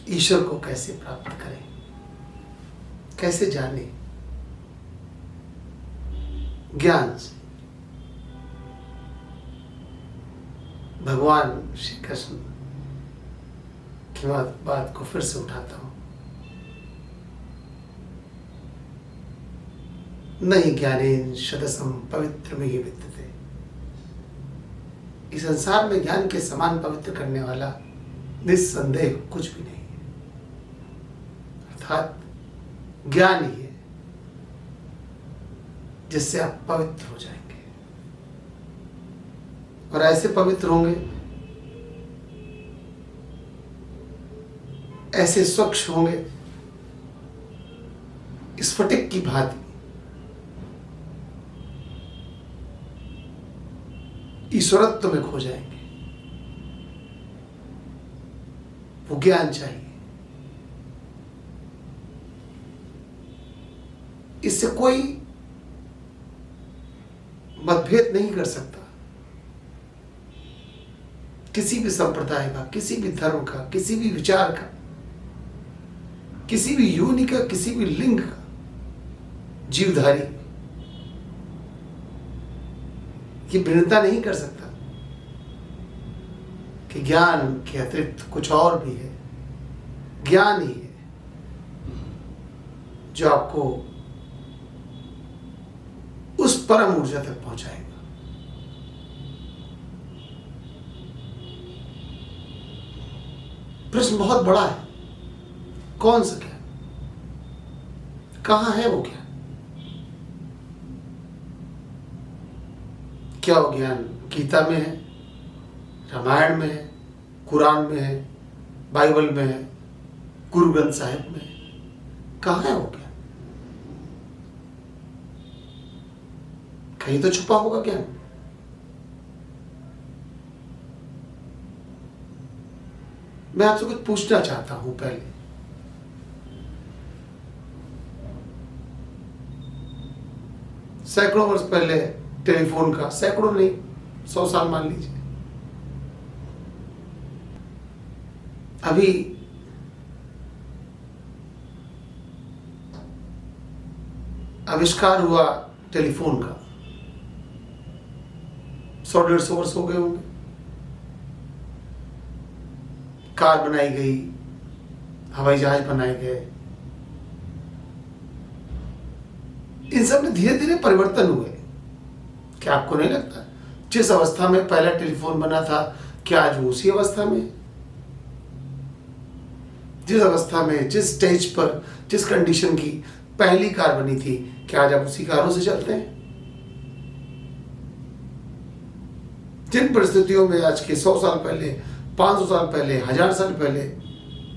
ईश्वर को कैसे प्राप्त करें, कैसे जाने? ज्ञान से। भगवान श्री कृष्ण की बात को फिर से उठाता हूं। नहीं ज्ञानेन शतसम पवित्र में ही विद्यते। इस संसार में ज्ञान के समान पवित्र करने वाला निस्संदेह कुछ भी नहीं है। अर्थात ज्ञान ही है जिससे आप पवित्र हो जाएंगे, और ऐसे पवित्र होंगे, ऐसे स्वच्छ होंगे, स्फटिक की भांति ईश्वरत्व में खो जाएंगे। वो ज्ञान चाहिए। इससे कोई मतभेद नहीं कर सकता। किसी भी संप्रदाय का, किसी भी धर्म का, किसी भी विचार का, किसी भी योनि का, किसी भी लिंग का जीवधारी ये भिन्नता नहीं कर सकता कि ज्ञान के अतिरिक्त कुछ और भी है। ज्ञान ही है जो आपको उस परम ऊर्जा तक पहुंचाएगा। प्रश्न बहुत बड़ा है, कौन सा ज्ञान, कहां है वो ज्ञान? क्या वो ज्ञान गीता में है, रामायण में है, कुरान में है, बाइबल में है, गुरु ग्रंथ साहिब में है? कहां है वो ज्ञान? कहीं तो छुपा होगा ज्ञान। मैं आपसे कुछ पूछना चाहता हूं। पहले सैकड़ों वर्ष पहले टेलीफोन का, सैकड़ों नहीं 100 साल मान लीजिए, अभी आविष्कार हुआ टेलीफोन का 100-150 वर्ष हो गए होंगे। कार बनाई गई, हवाई जहाज बनाए गए, इन सब में धीरे धीरे परिवर्तन हुए। क्या आपको नहीं लगता जिस अवस्था में पहला टेलीफोन बना था, क्या आज वो उसी अवस्था में? जिस अवस्था में, जिस स्टेज पर, जिस कंडीशन की पहली कार बनी थी, क्या आज आप उसी कारों से चलते हैं? जिन परिस्थितियों में आज के 100 साल पहले, 500 साल पहले, 1000 साल पहले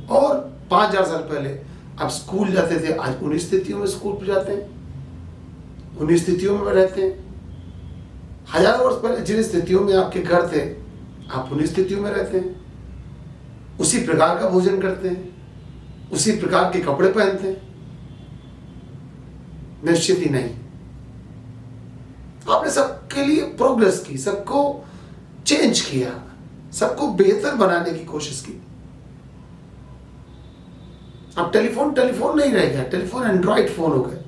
और 5000 साल पहले आप स्कूल जाते थे, आज उन्हीं स्थितियों में स्कूल पर जाते हैं, उन्हीं स्थितियों में रहते हैं। हजारों वर्ष पहले जिन स्थितियों में आपके घर थे, आप उन्हीं स्थितियों में रहते हैं, उसी प्रकार का भोजन करते हैं, उसी प्रकार के कपड़े पहनते हैं। निश्चित ही नहीं। आपने सबके लिए प्रोग्रेस की, सबको चेंज किया, सबको बेहतर बनाने की कोशिश की। अब टेलीफोन नहीं रह गया, टेलीफोन एंड्रॉइड फोन हो गए,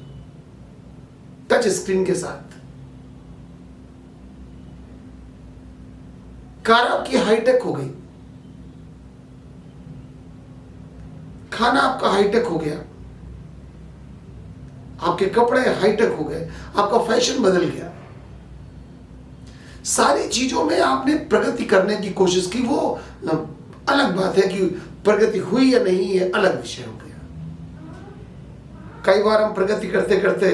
टच स्क्रीन के साथ। कार आपकी हाईटेक हो गई, खाना आपका हाईटेक हो गया, आपके कपड़े हाईटेक हो गए, आपका फैशन बदल गया। सारी चीजों में आपने प्रगति करने की कोशिश की। वो अलग बात है कि प्रगति हुई या नहीं, है अलग विषय हो गया। कई बार हम प्रगति करते करते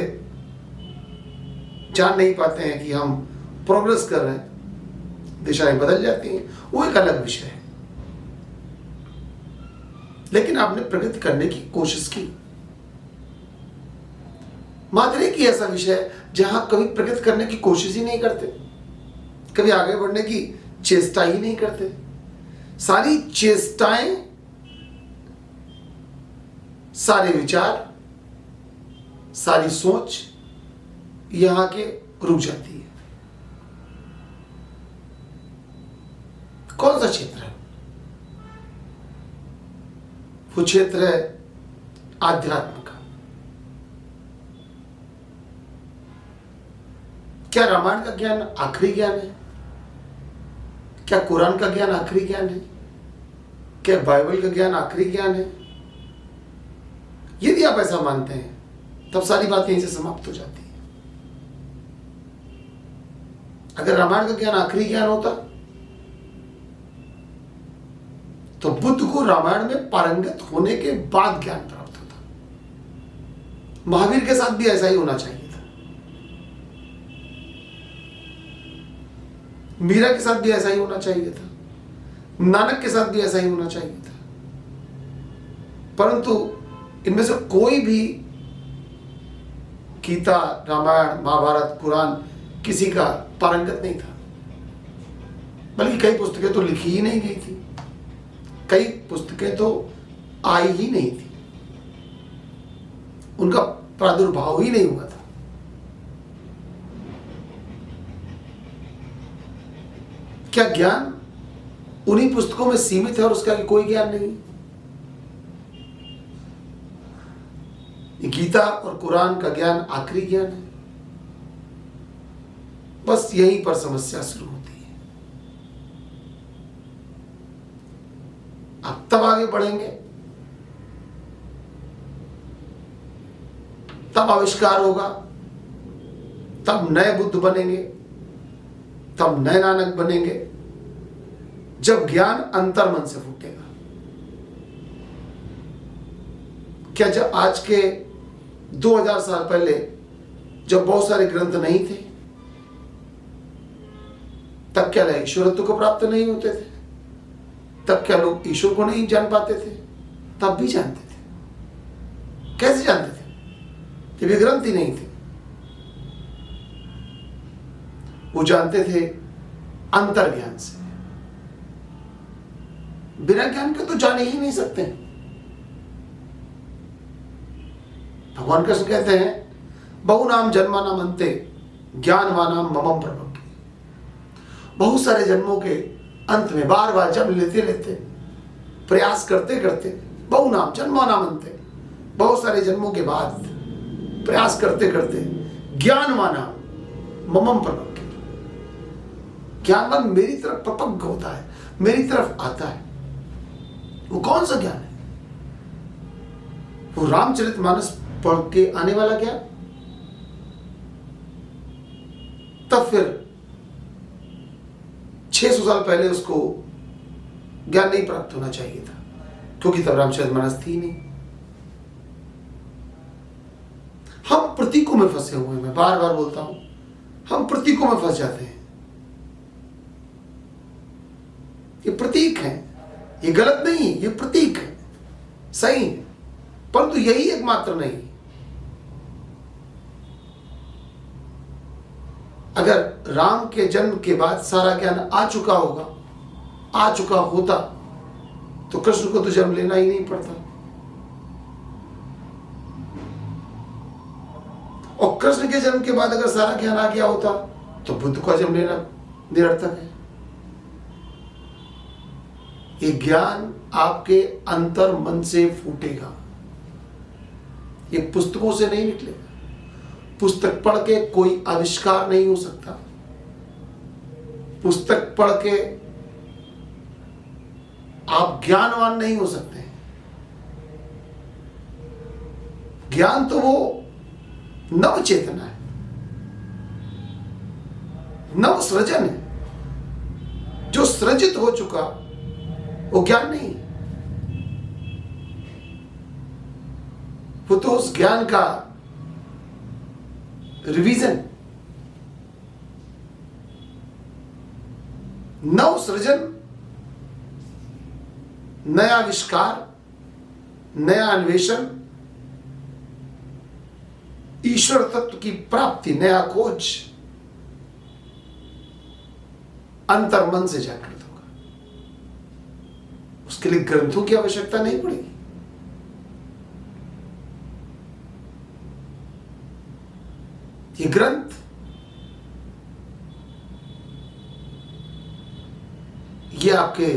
जान नहीं पाते हैं कि हम प्रोग्रेस कर रहे हैं, दिशाएं बदल जाती हैं, वो एक अलग विषय है। लेकिन आपने प्रगति करने की कोशिश की। मात्र एक ही ऐसा विषय है जहां कभी प्रगति करने की कोशिश ही नहीं करते, कभी आगे बढ़ने की चेष्टा ही नहीं करते। सारी चेष्टाएं, सारे विचार, सारी सोच यहां के रुक जाती है। कौन सा क्षेत्र है वो क्षेत्र है आध्यात्म का। क्या रामायण का ज्ञान आखिरी ज्ञान है? क्या कुरान का ज्ञान आखिरी ज्ञान है? क्या बाइबल का ज्ञान आखिरी ज्ञान है? यदि आप ऐसा मानते हैं तब सारी बात यहीं से समाप्त हो जाती है। अगर रामायण का ज्ञान आखिरी ज्ञान होता तो बुद्ध को रामायण में पारंगत होने के बाद ज्ञान प्राप्त होता। महावीर के साथ भी ऐसा ही होना चाहिए था, मीरा के साथ भी ऐसा ही होना चाहिए था, नानक के साथ भी ऐसा ही होना चाहिए था। परंतु इनमें से कोई भी गीता, रामायण, महाभारत, कुरान किसी का पारंगत नहीं था। बल्कि कई पुस्तकें तो लिखी ही नहीं गई थी, कई पुस्तकें तो आई ही नहीं थी, उनका प्रादुर्भाव ही नहीं हुआ था। क्या ज्ञान उन्हीं पुस्तकों में सीमित है और उसका कोई ज्ञान नहीं? गीता और कुरान का ज्ञान आखिरी ज्ञान है। बस यहीं पर समस्या शुरू होती है। अब तब आगे बढ़ेंगे, तब आविष्कार होगा, तब नए बुद्ध बनेंगे, तब नए नानक बनेंगे, जब ज्ञान अंतर्मन से फूटेगा। क्या जब आज के 2000 साल पहले जब बहुत सारे ग्रंथ नहीं थे तब क्या लोग ईश्वरत्व को प्राप्त नहीं होते थे? तब क्या लोग ईश्वर को नहीं जान पाते थे? तब भी जानते थे। कैसे जानते थे? जब ये ग्रंथ ही नहीं थे। वो जानते थे अंतर ज्ञान से। बिना ज्ञान के तो जाने ही नहीं सकते। भगवान कृष्ण कहते हैं बहुनाम जन्मानाम अन्ते ज्ञानवानाम ममम प्रपद्ये। बहुत सारे जन्मों के अंत में बार बार जन्म लेते लेते प्रयास करते करते बहुनाम जन्मानाम अन्ते, बहुत सारे जन्मों के बाद प्रयास करते करते ज्ञानवानाम ममम प्रपद्ये, ज्ञानवान मेरी तरफ प्रपन्न होता है, मेरी तरफ आता है। वो कौन सा ज्ञान है? वो रामचरितमानस पढ़ के आने वाला ज्ञान? तब फिर 600 साल पहले उसको ज्ञान नहीं प्राप्त होना चाहिए था, क्योंकि तब रामचरितमानस थी नहीं। हम प्रतीकों में फंसे हुए हैं। मैं बार बार बोलता हूं, हम प्रतीकों में फंस जाते हैं। ये प्रतीक है, ये गलत नहीं, ये प्रतीक है, सही है, परंतु यही एकमात्र नहीं। अगर राम के जन्म के बाद सारा ज्ञान आ चुका होता तो कृष्ण को तो जन्म लेना ही नहीं पड़ता, और कृष्ण के जन्म के बाद अगर सारा ज्ञान आ गया होता तो बुद्ध का जन्म लेना निरर्थक है। ये ज्ञान आपके अंतर मन से फूटेगा, ये पुस्तकों से नहीं निकलेगा। पुस्तक पढ़ के कोई आविष्कार नहीं हो सकता। पुस्तक पढ़ के आप ज्ञानवान नहीं हो सकते। ज्ञान तो वो नव चेतना है, नव सृजन है। जो सृजित हो चुका वो ज्ञान नहीं, वो तो उस ज्ञान का रिवीजन, नव सृजन, नया आविष्कार, नया अन्वेषण, ईश्वर तत्व की प्राप्ति, नया खोज अंतर्मन से जागृत होगा। उसके लिए ग्रंथों की आवश्यकता नहीं पड़ेगी। ये ग्रंथ ये आपके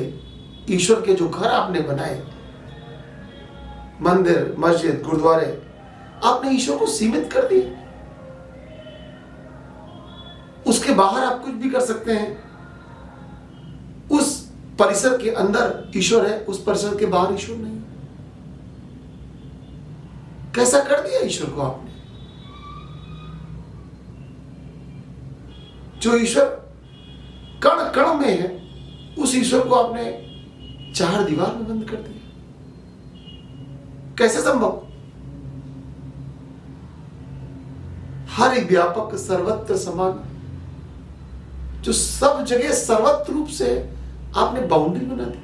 ईश्वर के जो घर आपने बनाए मंदिर, मस्जिद, गुरुद्वारे, आपने ईश्वर को सीमित कर दिया। उसके बाहर आप कुछ भी कर सकते हैं। उस परिसर के अंदर ईश्वर है, उस परिसर के बाहर ईश्वर नहीं। कैसा कर दिया ईश्वर को आपने? जो ईश्वर कण कण में है, उस ईश्वर को आपने चार दीवार में बंद कर दिया। कैसे संभव? हर एक व्यापक, सर्वत्र समान, जो सब जगह सर्वत्र रूप से आपने बाउंड्री बना दी,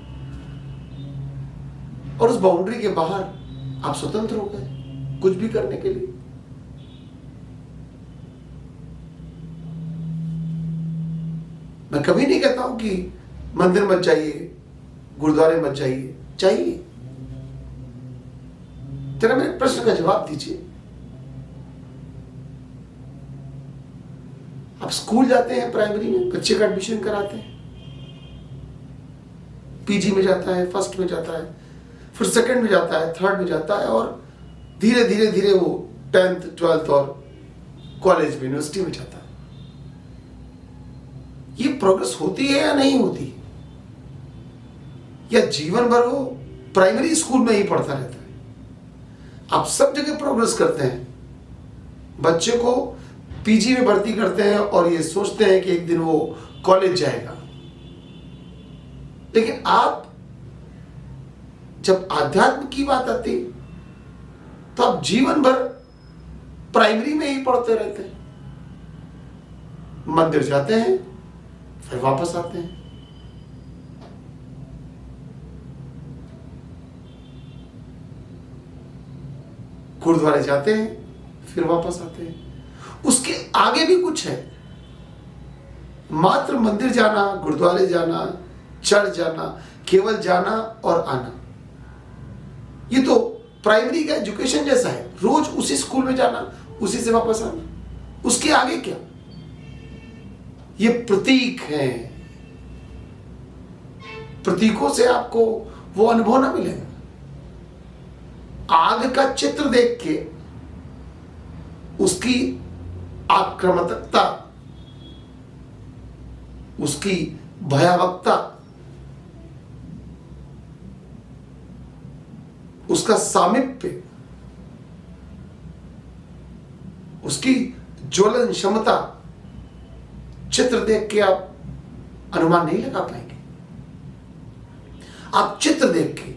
और उस बाउंड्री के बाहर आप स्वतंत्र हो गए कुछ भी करने के लिए। मैं कभी नहीं कहता हूं कि मंदिर मत जाइए, गुरुद्वारे मत जाइए, चाहिए। तेरा मेरे प्रश्न का जवाब दीजिए। आप स्कूल जाते हैं, प्राइमरी में बच्चे का एडमिशन कराते हैं, पीजी में जाता है, फर्स्ट में जाता है, फिर सेकंड में जाता है, थर्ड में जाता है, और धीरे धीरे धीरे वो 10th 12th और कॉलेज में, यूनिवर्सिटी में जाता है। ये प्रोग्रेस होती है या नहीं होती? या जीवन भर वो प्राइमरी स्कूल में ही पढ़ता रहता है? आप सब जगह प्रोग्रेस करते हैं, बच्चे को पीजी में भर्ती करते हैं और ये सोचते हैं कि एक दिन वो कॉलेज जाएगा। लेकिन आप जब आध्यात्म की बात आती तो आप जीवन भर प्राइमरी में ही पढ़ते रहते हैं। मंदिर जाते हैं, फिर वापस आते हैं। गुरुद्वारे जाते हैं, फिर वापस आते हैं। उसके आगे भी कुछ है। मात्र मंदिर जाना, गुरुद्वारे जाना, चर्च जाना, केवल जाना और आना, ये तो प्राइमरी का एजुकेशन जैसा है। रोज उसी स्कूल में जाना, उसी से वापस आना। उसके आगे क्या? ये प्रतीक है। प्रतीकों से आपको वो अनुभव ना मिलेगा। आग का चित्र देख के उसकी आक्रामकता, उसकी भयावहता, उसका सामीप्य, उसकी ज्वलन क्षमता चित्र देख के आप अनुमान नहीं लगा पाएंगे। आप चित्र देख के,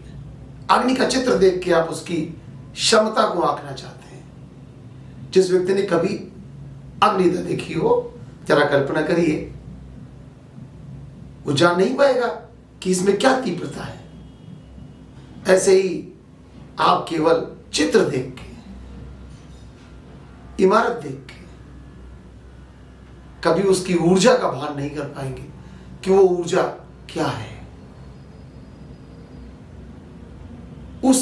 अग्नि का चित्र देख के आप उसकी क्षमता को आंकना चाहते हैं। जिस व्यक्ति ने कभी अग्नि न देखी हो, जरा कल्पना करिए, वो जान नहीं पाएगा कि इसमें क्या तीव्रता है। ऐसे ही आप केवल चित्र देख के, इमारत देख के कभी उसकी ऊर्जा का भान नहीं कर पाएंगे कि वो ऊर्जा क्या है। उस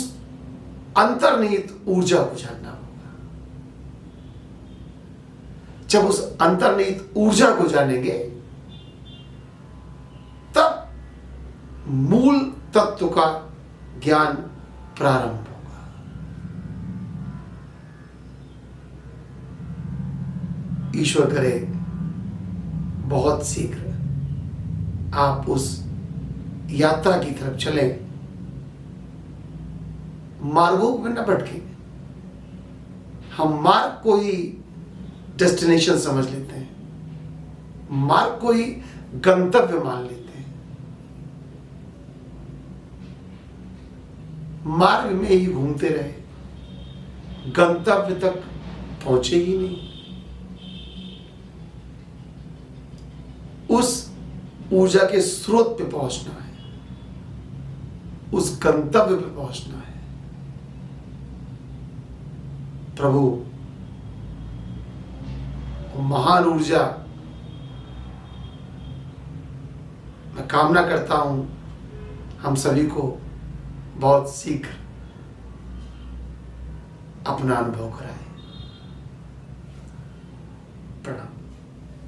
अंतर्निहित ऊर्जा को जानना होगा। जब उस अंतर्निहित ऊर्जा को जानेंगे, तब मूल तत्व का ज्ञान प्रारंभ होगा। ईश्वर करे बहुत शीघ्र आप उस यात्रा की तरफ चलें। मार्गों में न भटके। हम मार्ग को ही डेस्टिनेशन समझ लेते हैं, मार्ग को ही गंतव्य मान लेते हैं, मार्ग में ही घूमते रहे, गंतव्य तक पहुंचे ही नहीं। उस ऊर्जा के स्रोत पे पहुंचना है, उस गंतव्य पे पहुंचना है। प्रभु महान ऊर्जा, मैं कामना करता हूं हम सभी को बहुत शीघ्र अपना अनुभव कराए। प्रणाम।